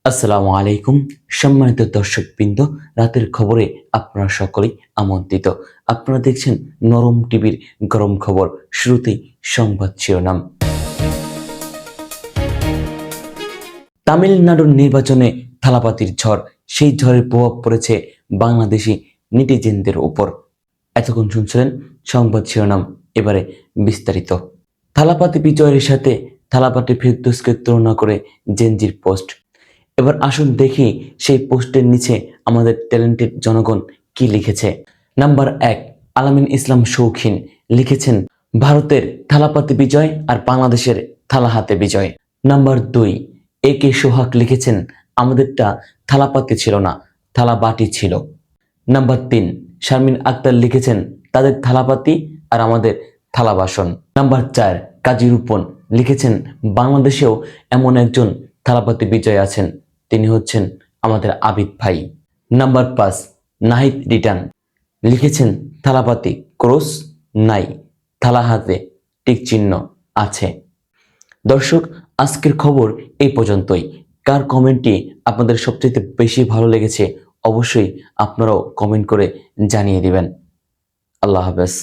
আসসালামু আলাইকুম সম্মানিত দর্শকবৃন্দ, রাতের খবরে আপনারা সকলেই আমন্ত্রিত। আপনারা দেখছেন নরম টিভির গরম খবর। শুরুতেই সংবাদ শিরোনাম। তামিলনাড়ুর নির্বাচনে থালাপাতির ঝড়, সেই ঝড়ের প্রভাব পড়েছে বাংলাদেশি নেটিজেনদের উপর। এতক্ষণ শুনছিলেন সংবাদ শিরোনাম, এবারে বিস্তারিত। থালাপাতি বিজয়ের সাথে থালাপাতি ফেরদৌসকে তুলনা করে জেনজির পোস্ট। এবার আসুন দেখি সেই পোস্টের নিচে আমাদের ট্যালেন্টেড জনগণ কি লিখেছে। নাম্বার 1, আলামিন ইসলাম শৌখিন লিখেছেন, ভারতের থালাপাতি বিজয় আর বাংলাদেশের থালা হাতে বিজয়। নাম্বার 2, AK সোহাগ লিখেছেন, আমাদেরটা থালাপাতি ছিল না, থালা বাটি ছিল। নাম্বার 3, শারমিন আক্তার লিখেছেন, তাদের থালাপাতি আর আমাদের থালা বাসন। নাম্বার 4, কাজী রূপন লিখেছেন, বাংলাদেশেও এমন একজন থালাপাতি বিজয় আছেন, তিনি হচ্ছেন আমাদের আবিদ ভাই। নাম্বার 5, নাহিদ রিটার্ন লিখেছেন, থালাপাতি ক্রস নাই, থালা হাতে টিক চিহ্ন আছে। দর্শক, আজকের খবর এই পর্যন্তই। কার কমেন্টটি আপনাদের সবচেয়ে বেশি ভালো লেগেছে অবশ্যই আপনারাও কমেন্ট করে জানিয়ে দিবেন। আল্লাহ হাফেজ।